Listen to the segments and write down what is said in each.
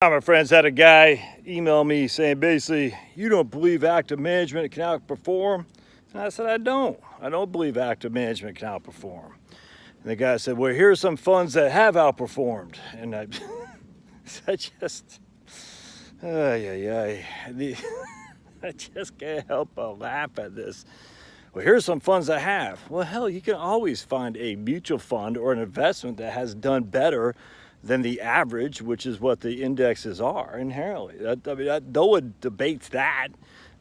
My friends had a guy email me saying basically, you don't believe active management can outperform? And I said, I don't. I don't believe active management can outperform. And the guy said, well, here's some funds that have outperformed. And I just, I just can't help but laugh at this. Well, here's some funds that have. Well, hell, you can always find a mutual fund or an investment that has done better than the average, which is what the indexes are inherently. No one debates that.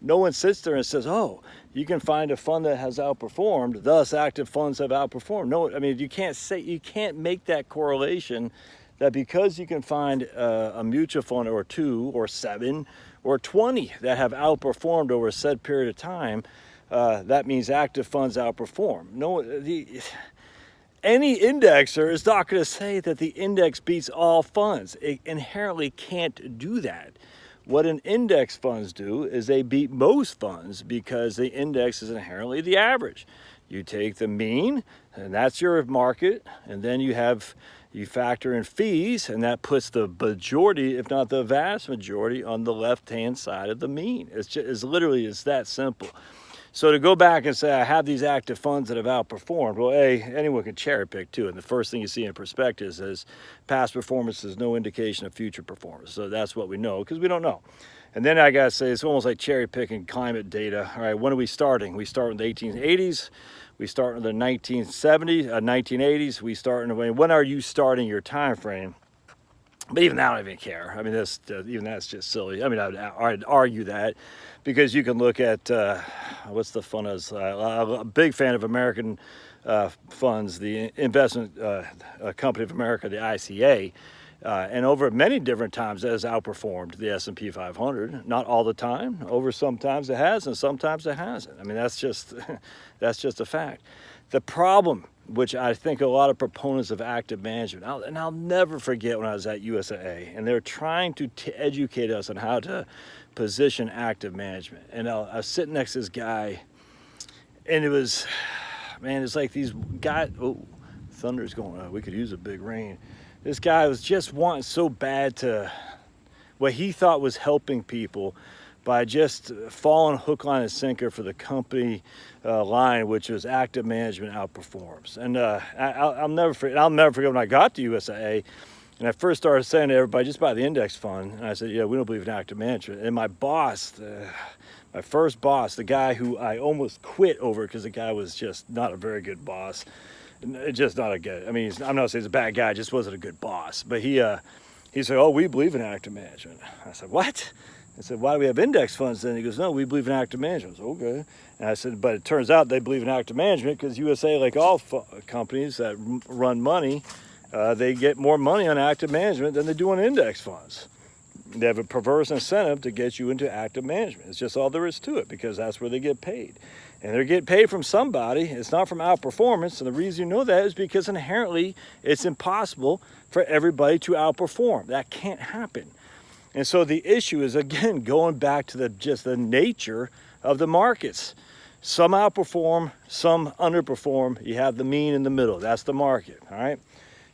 No one sits there and says, oh, you can find a fund that has outperformed, thus active funds have outperformed. No, I mean, you can't make that correlation that because you can find a mutual fund or two or 7 or 20 that have outperformed over a set period of time, that means active funds outperform. No, any indexer is not going to say that the index beats all funds. It inherently can't do that. What an index funds do is they beat most funds because the index is inherently the average. You take the mean, and that's your market, and then you factor in fees, and that puts the majority, if not the vast majority, on the left-hand side of the mean. It's that simple. So to go back and say, I have these active funds that have outperformed, well, anyone can cherry pick too. And the first thing you see in prospectus is past performance is no indication of future performance. So that's what we know because we don't know. And then I got to say, it's almost like cherry picking climate data. All right, when are we starting? We start in the 1880s. We start in the 1980s. We start when are you starting your time frame? But even that, I don't even care. I mean, even that's just silly. I mean, I'd argue that because you can look at what's the fund is. I'm a big fan of American funds, the Investment Company of America, the ICA, and over many different times it has outperformed the S&P 500. Not all the time. Over sometimes it has, and sometimes it hasn't. I mean, that's just that's just a fact. The problem, which I think a lot of proponents of active management, and I'll never forget when I was at USAA, and they're trying to educate us on how to position active management. And I was sitting next to this guy, and it's like these guys, thunder's going on. We could use a big rain. This guy was just wanting so bad to, what he thought was helping people by just falling hook, line, and sinker for the company line, which was active management outperforms. And I'll never forget when I got to USAA, and I first started saying to everybody, just buy the index fund. And I said, yeah, we don't believe in active management. And my boss, my first boss, the guy who I almost quit over because the guy was just not a very good boss, just not a good. I mean, I'm not saying he's a bad guy, just wasn't a good boss. But he said, oh, we believe in active management. I said, what? I said, why do we have index funds then? He goes, no, we believe in active management. I said, okay. And I said, but it turns out they believe in active management because USA, like all companies that run money, they get more money on active management than they do on index funds. They have a perverse incentive to get you into active management. It's just all there is to it because that's where they get paid. And they're getting paid from somebody. It's not from outperformance. And the reason you know that is because inherently it's impossible for everybody to outperform. That can't happen. And so the issue is, again, going back to the nature of the markets. Some outperform, some underperform. You have the mean in the middle. That's the market, all right?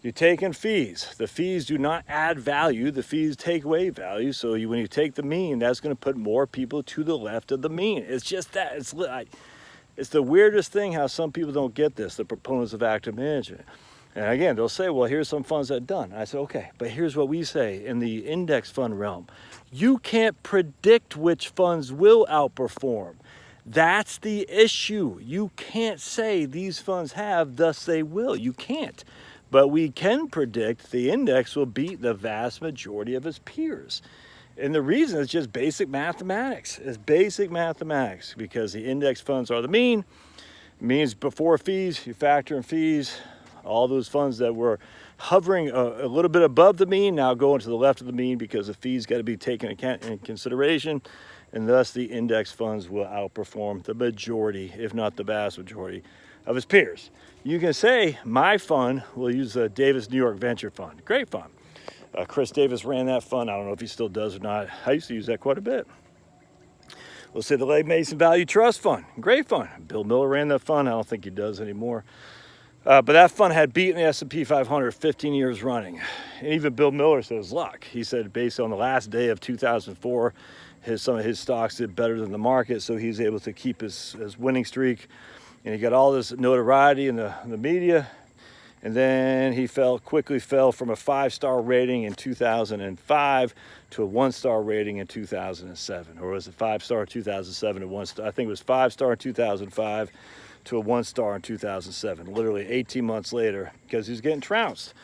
You take in fees. The fees do not add value. The fees take away value. So when you take the mean, that's going to put more people to the left of the mean. It's just that. It's the weirdest thing how some people don't get this, the proponents of active management. And again, they'll say, well, here's some funds that are done. I said, okay, but here's what we say in the index fund realm. You can't predict which funds will outperform. That's the issue. You can't say these funds have, thus they will. You can't. But we can predict the index will beat the vast majority of its peers. And the reason is just basic mathematics. It's basic mathematics because the index funds are the mean. Means before fees, you factor in fees. All those funds that were hovering a little bit above the mean now going to the left of the mean because the fees got to be taken in consideration, and thus the index funds will outperform the majority, if not the vast majority, of its peers. You can say my fund will use the Davis New York Venture Fund. Great fund. Chris Davis ran that fund. I don't know if he still does or not. I used to use that quite a bit. We'll say the Legg Mason Value Trust Fund. Great fund. Bill Miller ran that fund. I don't think he does anymore. But that fund had beaten the S&P 500 15 years running. And even Bill Miller said it was luck. He said based on the last day of 2004, some of his stocks did better than the market, so he's able to keep his winning streak. And he got all this notoriety in the media. And then he quickly fell from a 5-star rating in 2005 to a 1-star rating in 2007. Or was it 5-star in 2007 to 1-star? I think it was 5-star in 2005 to a 1-star in 2007, literally 18 months later, because he was getting trounced.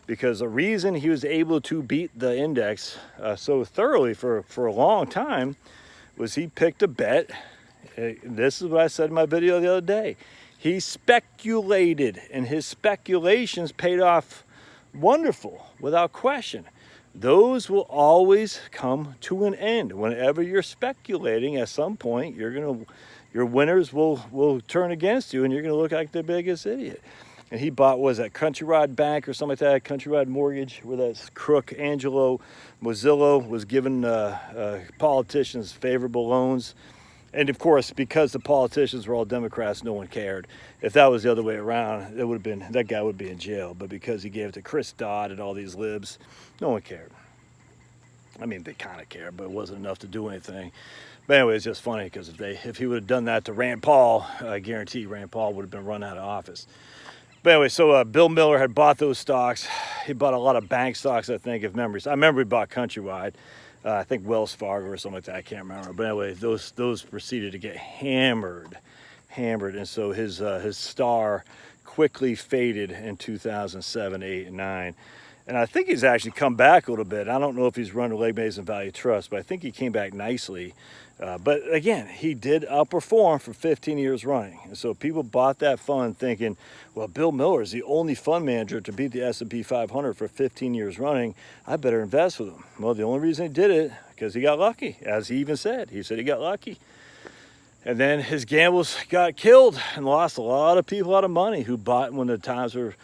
Because the reason he was able to beat the index so thoroughly for a long time was he picked a bet. This is what I said in my video the other day. He speculated, and his speculations paid off wonderful, without question. Those will always come to an end. Whenever you're speculating, at some point, your winners will turn against you, and you're gonna look like the biggest idiot. And he bought, was that Countrywide Bank or something like that, Countrywide Mortgage, where that crook Angelo Mozillo was giving politicians favorable loans. And of course, because the politicians were all Democrats, no one cared. If that was the other way around, it would have been, that guy would be in jail. But because he gave it to Chris Dodd and all these libs, no one cared. I mean, they kind of cared, but it wasn't enough to do anything. But anyway, it's just funny because if he would have done that to Rand Paul, I guarantee Rand Paul would have been run out of office. But anyway, so Bill Miller had bought those stocks. He bought a lot of bank stocks, I think, if memories. I remember he bought Countrywide. I think Wells Fargo or something like that. I can't remember. But anyway, those proceeded to get hammered. And so his star quickly faded in 2007, 8, and 9. And I think he's actually come back a little bit. I don't know if he's run a Legg Mason Value Trust, but I think he came back nicely. But again, he did outperform for 15 years running. And so people bought that fund thinking, well, Bill Miller is the only fund manager to beat the S&P 500 for 15 years running. I better invest with him. Well, the only reason he did it, because he got lucky, as he even said. He said he got lucky. And then his gambles got killed and lost a lot of people out of money who bought when the times were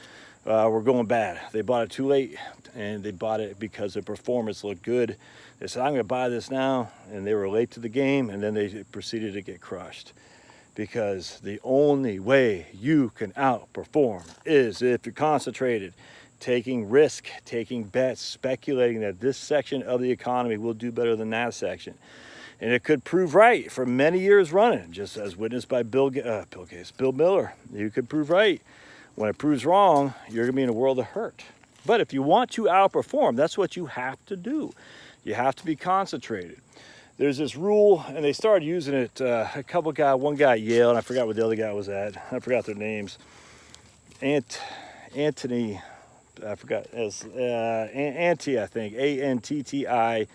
going bad. They bought it too late, and they bought it because the performance looked good. They said, I'm going to buy this now, and they were late to the game, and then they proceeded to get crushed. Because the only way you can outperform is if you're concentrated, taking risk, taking bets, speculating that this section of the economy will do better than that section. And it could prove right for many years running, just as witnessed by Bill Miller. You could prove right. When it proves wrong, you're going to be in a world of hurt. But if you want to outperform, that's what you have to do. You have to be concentrated. There's this rule, and they started using it. One guy at Yale, and I forgot what the other guy was at. I forgot their names. Anthony, I forgot, Antti, I think, Antti. I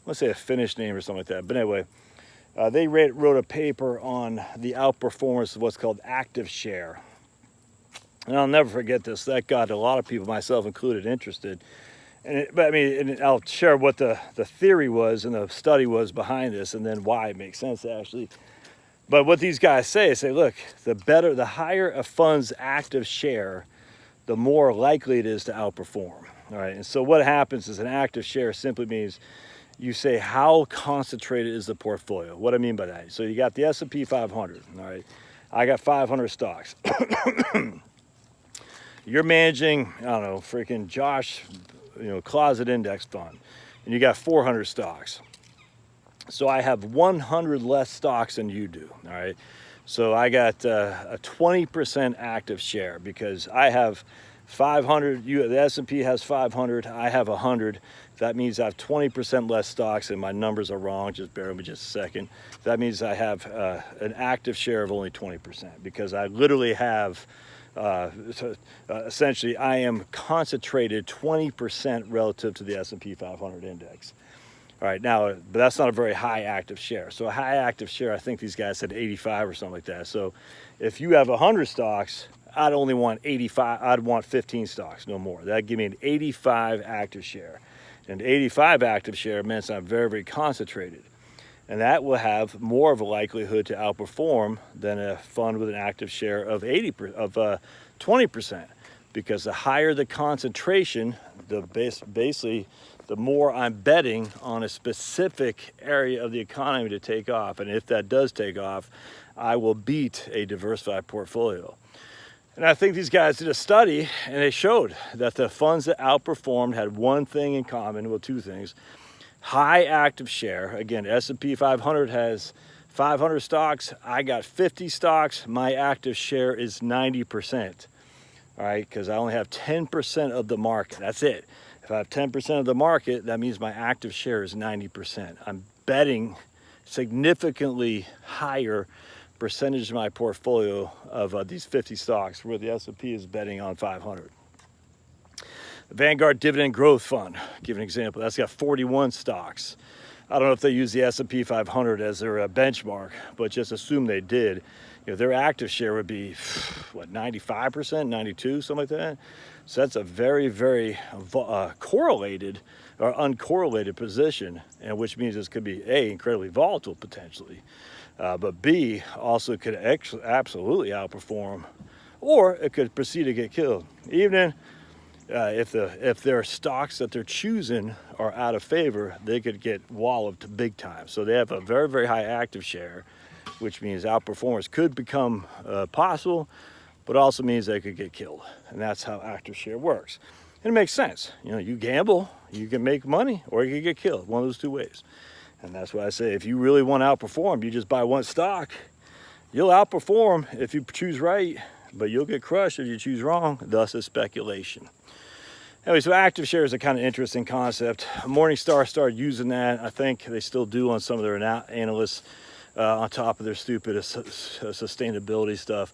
want to say a Finnish name or something like that. But anyway, they wrote a paper on the outperformance of what's called active share. And I'll never forget this. That got a lot of people, myself included, interested. And I'll share what the theory was and the study was behind this, and then why it makes sense actually. But what these guys say, look, the higher a fund's active share, the more likely it is to outperform. All right. And so what happens is an active share simply means you say how concentrated is the portfolio. What I mean by that, so you got the S&P 500. All right. I got 500 stocks. You're managing, I don't know, freaking Josh, closet index fund, and you got 400 stocks. So I have 100 less stocks than you do. All right. So I got a 20% active share because I have 500. The S&P has 500. I have 100. That means I have 20% less stocks, and my numbers are wrong. Just bear with me just a second. That means I have an active share of only 20% because I literally have. Essentially, I am concentrated 20% relative to the S&P 500 index. All right, now, but that's not a very high active share. So a high active share, I think these guys said 85 or something like that. So if you have 100 stocks, I'd only want 85. I'd want 15 stocks, no more. That'd give me an 85 active share. And 85 active share means I'm very, very concentrated. And that will have more of a likelihood to outperform than a fund with an active share of 20%, because the higher the concentration, basically the more I'm betting on a specific area of the economy to take off. And if that does take off, I will beat a diversified portfolio. And I think these guys did a study and they showed that the funds that outperformed had one thing in common, well, two things. High active share. Again, S&P 500 has 500 stocks. I got 50 stocks. My active share is 90%. All right, because I only have 10% of the market. That's it. If I have 10% of the market, that means my active share is 90%. I'm betting significantly higher percentage of my portfolio of these 50 stocks, where the S&P is betting on 500. The Vanguard Dividend Growth Fund, give an example, that's got 41 stocks. I don't know if they use the S&P 500 as their benchmark, but just assume they did. Their active share would be, what, 95%, 92, something like that. So that's a very, very correlated or uncorrelated position, and which means this could be A, incredibly volatile potentially, but B, also could absolutely outperform, or it could proceed to get killed. Even if their stocks that they're choosing are out of favor, they could get walloped big time. So they have a very, very high active share, which means outperformance could become possible, but also means they could get killed. And that's how active share works. And it makes sense. You gamble, you can make money, or you can get killed, one of those two ways. And that's why I say, if you really want to outperform, you just buy one stock. You'll outperform if you choose right, but you'll get crushed if you choose wrong. Thus is speculation. Anyway, so active share is a kind of interesting concept. Morningstar started using that. I think they still do on some of their analysts, on top of their stupid sustainability stuff.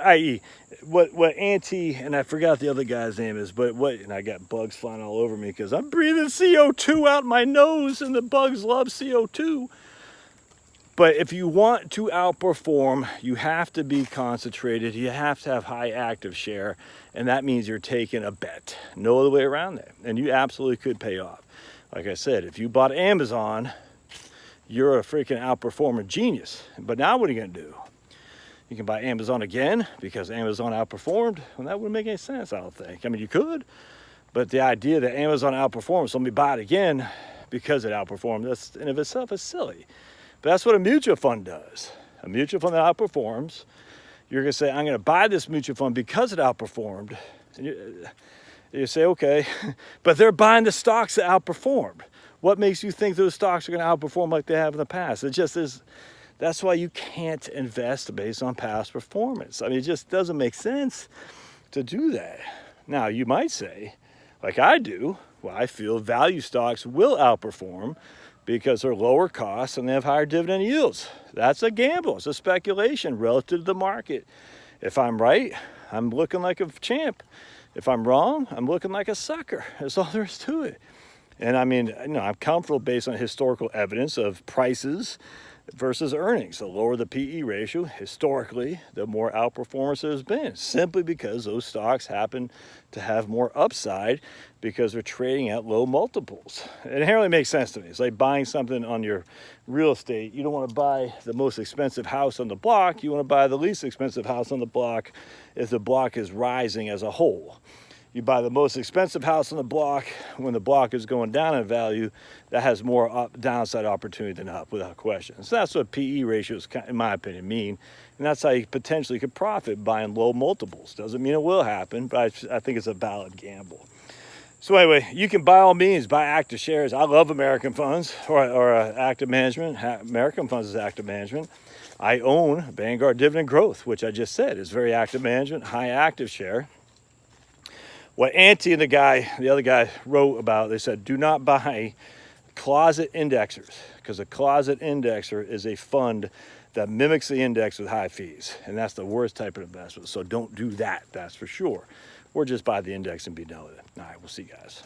I.e., what anti, and I forgot the other guy's name is, and I got bugs flying all over me because I'm breathing CO2 out my nose, and the bugs love CO2. But if you want to outperform, you have to be concentrated. You have to have high active share, and that means you're taking a bet. No other way around that. And you absolutely could pay off. Like I said, if you bought Amazon, you're a freaking outperformer genius. But now what are you going to do? You can buy Amazon again because Amazon outperformed. Well, that wouldn't make any sense, I don't think. I mean, you could. But the idea that Amazon outperforms, so let me buy it again because it outperformed, that's in of itself is silly. But that's what a mutual fund does. A mutual fund that outperforms, you're going to say, I'm going to buy this mutual fund because it outperformed. And you say, okay, but they're buying the stocks that outperformed. What makes you think those stocks are going to outperform like they have in the past? It just is. That's why you can't invest based on past performance. I mean, it just doesn't make sense to do that. Now, you might say, like I do, well, I feel value stocks will outperform because they're lower costs and they have higher dividend yields. That's a gamble. It's a speculation relative to the market. If I'm right, I'm looking like a champ. If I'm wrong, I'm looking like a sucker. That's all there is to it. And I mean, I'm comfortable based on historical evidence of prices versus earnings. The lower the PE ratio, historically, the more outperformance there's been, simply because those stocks happen to have more upside because they're trading at low multiples. It inherently makes sense to me. It's like buying something on your real estate. You don't want to buy the most expensive house on the block. You want to buy the least expensive house on the block if the block is rising as a whole. You buy the most expensive house on the block when the block is going down in value. That has more downside opportunity than up, without question. So that's what PE ratios, in my opinion, mean. And that's how you potentially could profit buying low multiples. Doesn't mean it will happen, but I think it's a valid gamble. So anyway, you can by all means buy active shares. I love American funds or active management. American funds is active management. I own Vanguard Dividend Growth, which I just said is very active management, high active share. What Anti and the other guy wrote about, they said, do not buy closet indexers, because a closet indexer is a fund that mimics the index with high fees. And that's the worst type of investment. So don't do that, that's for sure. Or just buy the index and be done with it. All right, we'll see you guys.